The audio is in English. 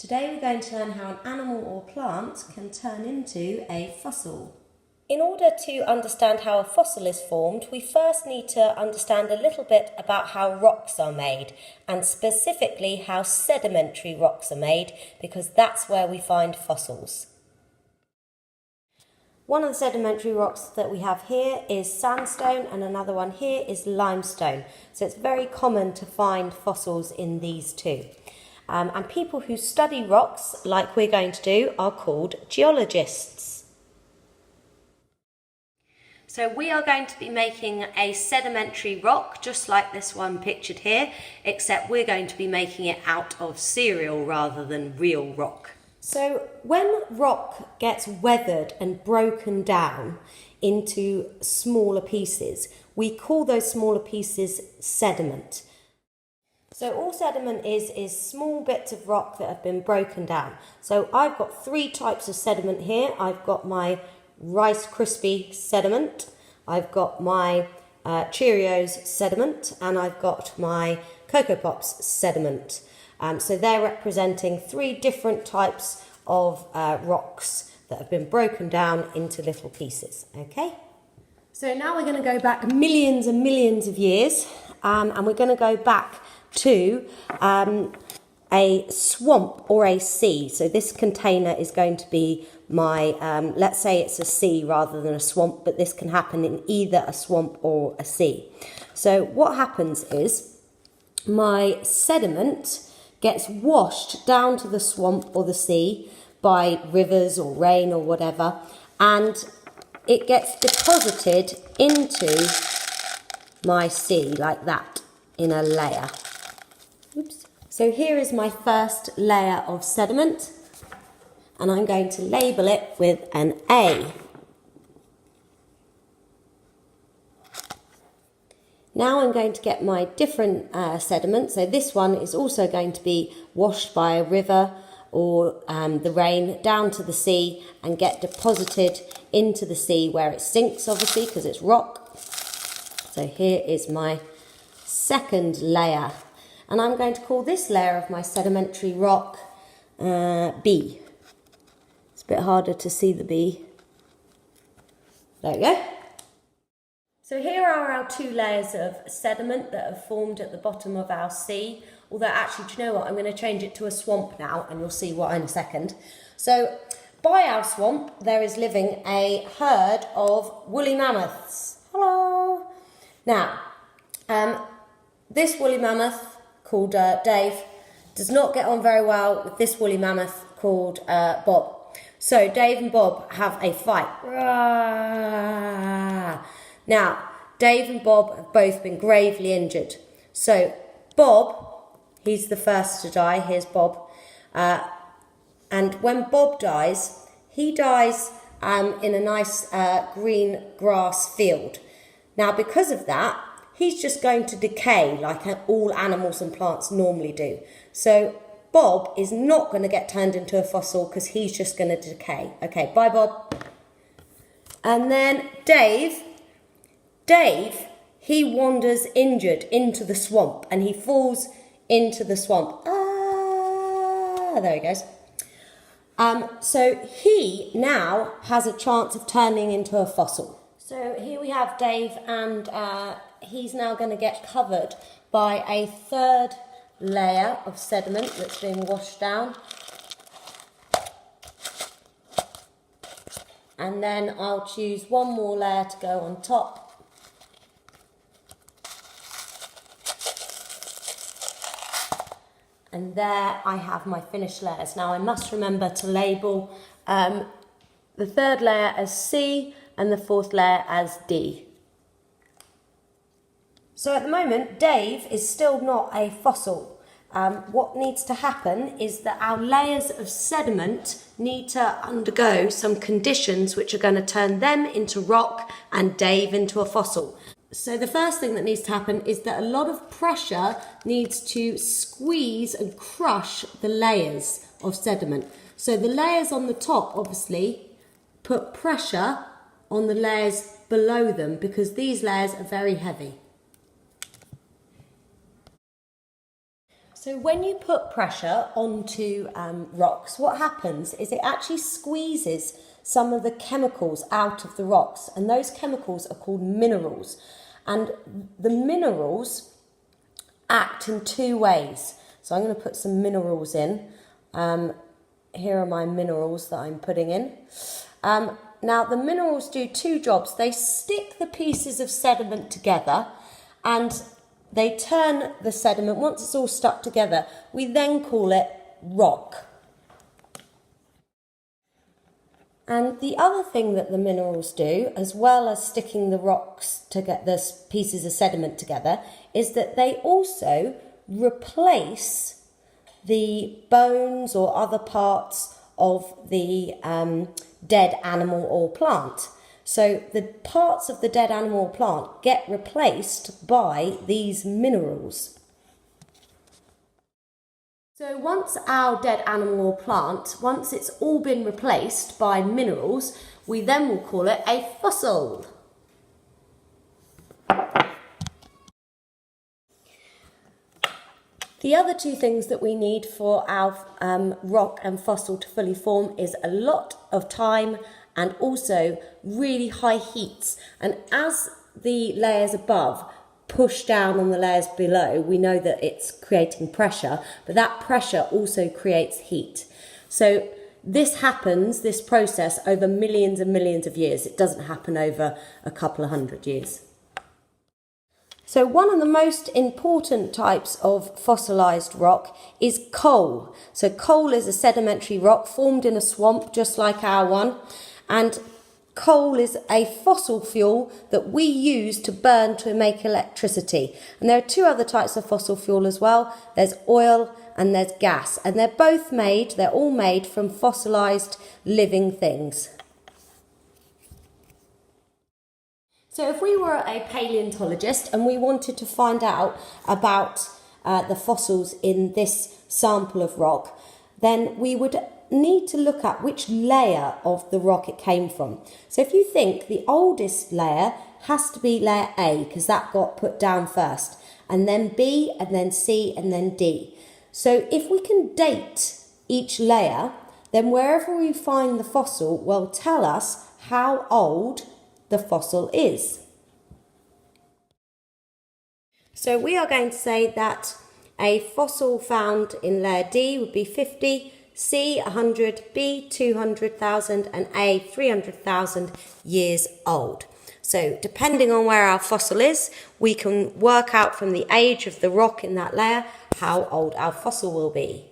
Today we're going to learn how an animal or plant can turn into a fossil. In order to understand how a fossil is formed, we first need to understand a little bit about how rocks are made, and specifically how sedimentary rocks are made, because that's where we find fossils. One of the sedimentary rocks that we have here is sandstone, and another one here is limestone. So it's very common to find fossils in these two. And people who study rocks, like we're going to do, are called geologists. So we are going to be making a sedimentary rock, just like this one pictured here, except we're going to be making it out of cereal rather than real rock. So when rock gets weathered and broken down into smaller pieces, we call those smaller pieces sediment. So all sediment is small bits of rock that have been broken down. So I've got three types of sediment here. I've got my Rice Krispie sediment, I've got my Cheerios sediment, and I've got my Cocoa Pops sediment. So they're representing three different types of rocks that have been broken down into little pieces, okay? So now we're going to go back millions and millions of years, and we're going to go back to a swamp or a sea. So this container is going to be my, let's say it's a sea rather than a swamp, but this can happen in either a swamp or a sea. So what happens is my sediment gets washed down to the swamp or the sea by rivers or rain or whatever, and it gets deposited into my sea like that in a layer. Oops. So here is my first layer of sediment, and I'm going to label it with an A. Now I'm going to get my different sediment. So this one is also going to be washed by a river or the rain down to the sea and get deposited into the sea where it sinks, obviously, because it's rock. So here is my second layer. And I'm going to call this layer of my sedimentary rock B. It's a bit harder to see the B. There we go. So here are our two layers of sediment that have formed at the bottom of our sea. Although actually, do you know what? I'm going to change it to a swamp now, and you'll see why in a second. So by our swamp, there is living a herd of woolly mammoths. Hello. Now, this woolly mammoth called Dave does not get on very well with this woolly mammoth called Bob. So Dave and Bob have a fight. Now, Dave and Bob have both been gravely injured. So Bob, he's the first to die. Here's Bob. And when Bob dies, he dies in a nice green grass field. Now, because of that, he's just going to decay like all animals and plants normally do. So Bob is not going to get turned into a fossil because he's just going to decay. Okay, bye Bob. And then Dave, he wanders injured into the swamp and he falls into the swamp. There he goes. So he now has a chance of turning into a fossil. So here we have Dave, and he's now going to get covered by a third layer of sediment that's been washed down. And then I'll choose one more layer to go on top. And there I have my finished layers. Now I must remember to label the third layer as C and the fourth layer as D. So at the moment, Dave is still not a fossil. What needs to happen is that our layers of sediment need to undergo some conditions which are going to turn them into rock and Dave into a fossil. So the first thing that needs to happen is that a lot of pressure needs to squeeze and crush the layers of sediment. So the layers on the top obviously put pressure on the layers below them because these layers are very heavy. So when you put pressure onto rocks, what happens is it actually squeezes some of the chemicals out of the rocks, and those chemicals are called minerals. And the minerals act in two ways. So I'm going to put some minerals in. Here are my minerals that I'm putting in. Now the minerals do two jobs. They stick the pieces of sediment together and they turn the sediment, once it's all stuck together, we then call it rock. And the other thing that the minerals do, as well as sticking the rocks to get the pieces of sediment together, is that they also replace the bones or other parts of the dead animal or plant. So the parts of the dead animal or plant get replaced by these minerals. So once our dead animal or plant, once it's all been replaced by minerals, we then will call it a fossil. The other two things that we need for our rock and fossil to fully form is a lot of time and also really high heats. And as the layers above push down on the layers below, we know that it's creating pressure, but that pressure also creates heat. So this happens, this process, over millions and millions of years. It doesn't happen over a couple of hundred years. So one of the most important types of fossilised rock is coal. So coal is a sedimentary rock formed in a swamp just like our one, and coal is a fossil fuel that we use to burn to make electricity. And there are two other types of fossil fuel as well. There's oil and there's gas, and they're all made from fossilised living things. So if we were a paleontologist and we wanted to find out about the fossils in this sample of rock, then we would need to look at which layer of the rock it came from. So if you think, the oldest layer has to be layer A, because that got put down first, and then B, and then C, and then D. So if we can date each layer, then wherever we find the fossil will tell us how old the fossil is. So we are going to say that a fossil found in layer D would be 50, C 100, B 200,000 and A 300,000 years old. So depending on where our fossil is, we can work out from the age of the rock in that layer how old our fossil will be.